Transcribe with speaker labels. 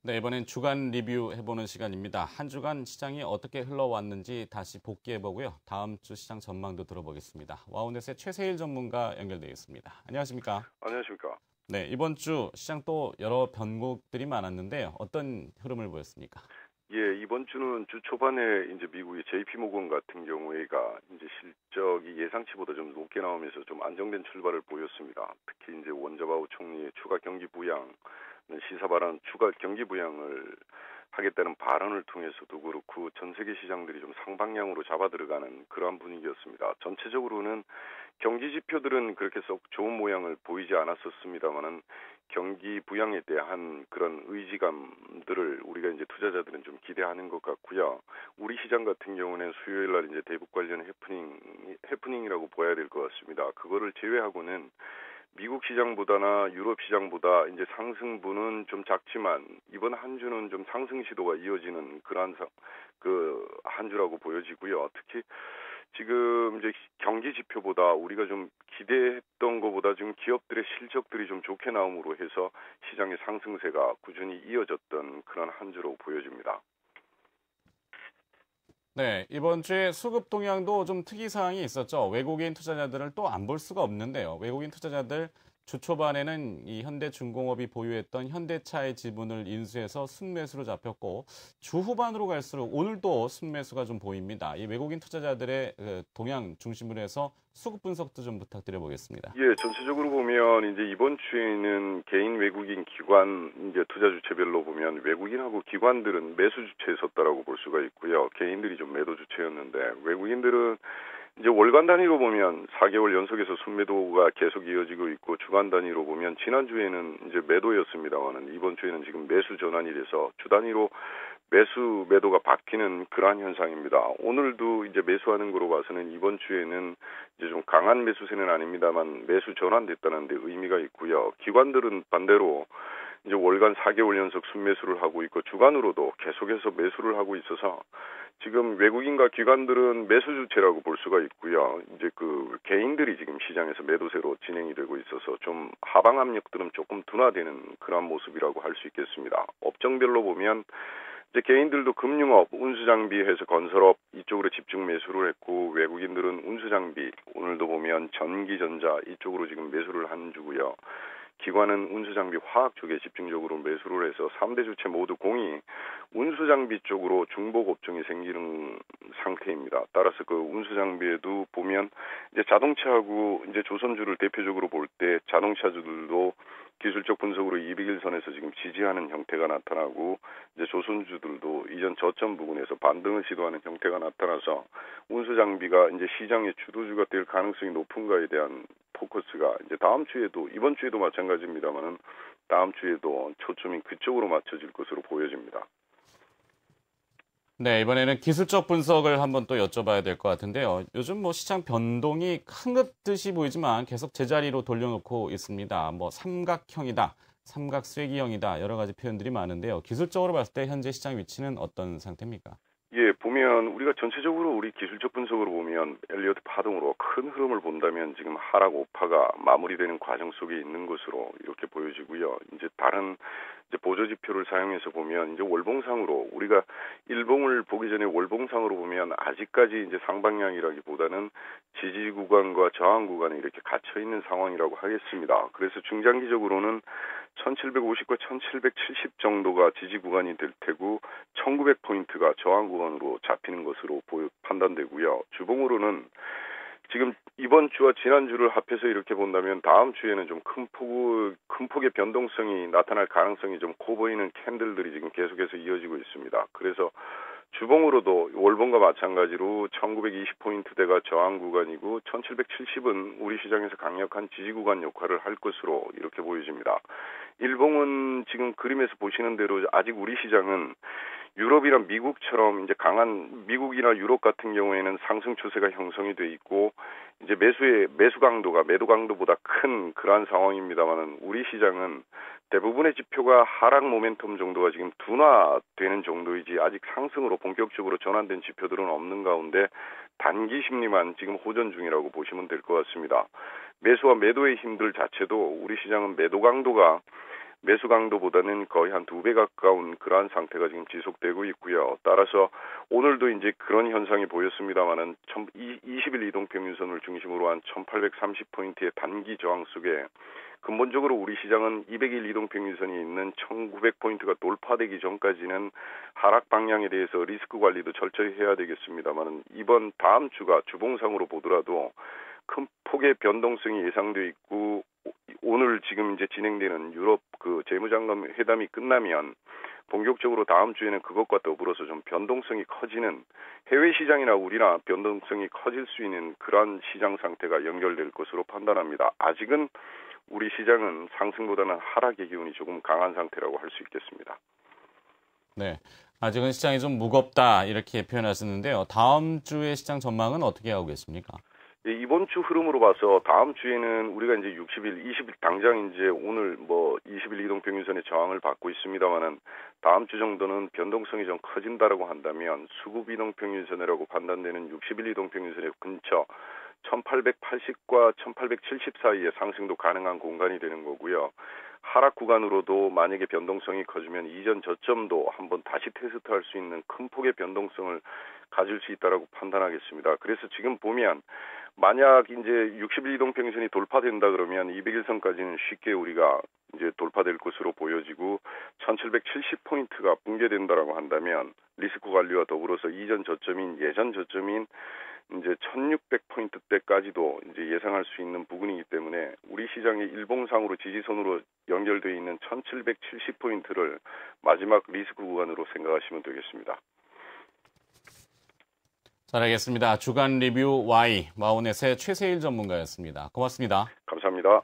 Speaker 1: 네, 이번엔 주간 리뷰 해보는 시간입니다. 한 주간 시장이 어떻게 흘러왔는지 다시 복귀해보고요. 다음 주 시장 전망도 들어보겠습니다. 와우넷의 최세일 전문가 연결되어 있습니다. 안녕하십니까?
Speaker 2: 안녕하십니까?
Speaker 1: 네, 이번 주 시장 또 여러 변곡들이 많았는데요. 어떤 흐름을 보였습니까?
Speaker 2: 예, 이번 주는 주 초반에 이제 미국의 JP모건 같은 경우에가 이제 실적이 예상치보다 좀 높게 나오면서 좀 안정된 출발을 보였습니다. 특히 이제 원자바우 총리의 추가 경기 부양, 시사 발언 추가 경기 부양을 하겠다는 발언을 통해서도 그렇고 전 세계 시장들이 좀 상방향으로 잡아 들어가는 그러한 분위기였습니다. 전체적으로는 경기 지표들은 그렇게 썩 좋은 모양을 보이지 않았었습니다만은 경기 부양에 대한 그런 의지감들을 우리가 이제 투자자들은 좀 기대하는 것 같고요. 우리 시장 같은 경우는 수요일 날 이제 대북 관련 해프닝이라고 봐야 될 것 같습니다. 그거를 제외하고는 미국 시장보다나 유럽 시장보다 이제 상승분은 좀 작지만 이번 한 주는 좀 상승 시도가 이어지는 그러한 한 주라고 보여지고요. 특히 지금 이제 경기 지표보다 우리가 좀 기대했던 것보다 지금 기업들의 실적들이 좀 좋게 나옴으로 해서 시장의 상승세가 꾸준히 이어졌던 그런 한 주로 보여집니다.
Speaker 1: 네, 이번 주에 수급 동향도 좀 특이사항이 있었죠. 외국인 투자자들을 또 안 볼 수가 없는데요. 외국인 투자자들 주 초반에는 이 현대중공업이 보유했던 현대차의 지분을 인수해서 순매수로 잡혔고 주 후반으로 갈수록 오늘도 순매수가 좀 보입니다. 이 외국인 투자자들의 동향 중심으로 해서 수급 분석도 좀 부탁드려 보겠습니다.
Speaker 2: 예, 전체적으로 보면 이제 이번 주에는 개인 외국인 기관 이제 투자 주체별로 보면 외국인하고 기관들은 매수 주체에 섰다라고 볼 수가 있고요. 개인들이 좀 매도 주체였는데 외국인들은 이제 월간 단위로 보면 4개월 연속해서 순매도가 계속 이어지고 있고 주간 단위로 보면 지난주에는 이제 매도였습니다만은 이번 주에는 지금 매수 전환이 돼서 주 단위로 매도가 바뀌는 그러한 현상입니다. 오늘도 이제 매수하는 거로 봐서는 이번 주에는 이제 좀 강한 매수세는 아닙니다만 매수 전환됐다는 데 의미가 있고요. 기관들은 반대로 이제 월간 4개월 연속 순매수를 하고 있고 주간으로도 계속해서 매수를 하고 있어서 지금 외국인과 기관들은 매수 주체라고 볼 수가 있고요. 이제 그 개인들이 지금 시장에서 매도세로 진행이 되고 있어서 좀 하방 압력들은 조금 둔화되는 그런 모습이라고 할 수 있겠습니다. 업종별로 보면 이제 개인들도 금융업, 운수장비해서 건설업 이쪽으로 집중 매수를 했고 외국인들은 운수장비 오늘도 보면 전기전자 이쪽으로 지금 매수를 한 주고요. 기관은 운수장비 화학 쪽에 집중적으로 매수를 해서 3대 주체 모두 공이 운수장비 쪽으로 중복 업종이 생기는 상태입니다. 따라서 그 운수장비에도 보면 이제 자동차하고 이제 조선주를 대표적으로 볼 때 자동차주들도 기술적 분석으로 200일선에서 지금 지지하는 형태가 나타나고 이제 조선주들도 이전 저점 부근에서 반등을 시도하는 형태가 나타나서 운수장비가 이제 시장의 주도주가 될 가능성이 높은가에 대한 포커스가 이제 다음 주에도 이번 주에도 마찬가지입니다만은 다음 주에도 초점이 그쪽으로 맞춰질 것으로 보여집니다.
Speaker 1: 네, 이번에는 기술적 분석을 한번 또 여쭤봐야 될 것 같은데요. 요즘 뭐 시장 변동이 큰 듯이 보이지만 계속 제자리로 돌려놓고 있습니다. 뭐 삼각형이다, 삼각쇠기형이다 여러 가지 표현들이 많은데요. 기술적으로 봤을 때 현재 시장 위치는 어떤 상태입니까?
Speaker 2: 예, 보면 우리가 전체적으로 우리 기술적 분석으로 보면 엘리어트 파동으로 큰 흐름을 본다면 지금 하락 오파가 마무리되는 과정 속에 있는 것으로 이렇게 보여지고요. 이제 다른 이제 보조 지표를 사용해서 보면 이제 월봉상으로 우리가 일봉을 보기 전에 월봉상으로 보면 아직까지 이제 상방향이라기보다는 지지 구간과 저항 구간이 이렇게 갇혀 있는 상황이라고 하겠습니다. 그래서 중장기적으로는 1750과 1770 정도가 지지 구간이 될 테고 1900포인트가 저항 구간으로 잡히는 것으로 판단되고요. 주봉으로는 지금 이번 주와 지난주를 합해서 이렇게 본다면 다음 주에는 좀 큰 폭의 변동성이 나타날 가능성이 좀 커 보이는 캔들들이 지금 계속해서 이어지고 있습니다. 그래서 주봉으로도 월봉과 마찬가지로 1920포인트대가 저항 구간이고 1770은 우리 시장에서 강력한 지지 구간 역할을 할 것으로 이렇게 보여집니다. 일봉은 지금 그림에서 보시는 대로 아직 우리 시장은 유럽이나 미국처럼 이제 강한 미국이나 유럽 같은 경우에는 상승 추세가 형성이 돼 있고 이제 매수 강도가 매도 강도보다 큰 그러한 상황입니다만은 우리 시장은 대부분의 지표가 하락 모멘텀 정도가 지금 둔화되는 정도이지 아직 상승으로 본격적으로 전환된 지표들은 없는 가운데 단기 심리만 지금 호전 중이라고 보시면 될 것 같습니다. 매수와 매도의 힘들 자체도 우리 시장은 매도 강도가 매수 강도보다는 거의 한 2배 가까운 그러한 상태가 지금 지속되고 있고요. 따라서 오늘도 이제 그런 현상이 보였습니다만은 20일 이동평균선을 중심으로 한 1830포인트의 단기 저항 속에 근본적으로 우리 시장은 200일 이동평균선이 있는 1900포인트가 돌파되기 전까지는 하락 방향에 대해서 리스크 관리도 철저히 해야 되겠습니다만은 이번 다음 주가 주봉상으로 보더라도 큰 폭의 변동성이 예상돼 있고 오늘 지금 이제 진행되는 유럽 그 재무장관 회담이 끝나면 본격적으로 다음 주에는 그것과 더불어서 좀 변동성이 커지는 해외 시장이나 우리나 변동성이 커질 수 있는 그러한 시장 상태가 연결될 것으로 판단합니다. 아직은 우리 시장은 상승보다는 하락의 기운이 조금 강한 상태라고 할 수 있겠습니다.
Speaker 1: 네, 아직은 시장이 좀 무겁다 이렇게 표현하셨는데요. 다음 주의 시장 전망은 어떻게 하고 계십니까?
Speaker 2: 예, 이번 주 흐름으로 봐서 다음 주에는 우리가 이제 60일, 20일 당장 이제 오늘 20일 이동평균선의 저항을 받고 있습니다만은 다음 주 정도는 변동성이 좀 커진다라고 한다면 수급 이동평균선이라고 판단되는 60일 이동평균선의 근처 1880과 1870 사이의 상승도 가능한 공간이 되는 거고요. 하락 구간으로도 만약에 변동성이 커지면 이전 저점도 한번 다시 테스트할 수 있는 큰 폭의 변동성을 가질 수 있다라고 판단하겠습니다. 그래서 지금 보면 만약 이제 60일 이동평균선이 돌파된다 그러면 200일선까지는 쉽게 우리가 이제 돌파될 것으로 보여지고 1770포인트가 붕괴된다라고 한다면 리스크 관리와 더불어서 이전 저점인 예전 저점인 이제 1600포인트대까지도 이제 예상할 수 있는 부분이기 때문에 우리 시장의 일봉상으로 지지선으로 연결되어 있는 1770포인트를 마지막 리스크 구간으로 생각하시면 되겠습니다.
Speaker 1: 잘 알겠습니다. 주간 리뷰 Y, 마운넷의 최세일 전문가였습니다. 고맙습니다.
Speaker 2: 감사합니다.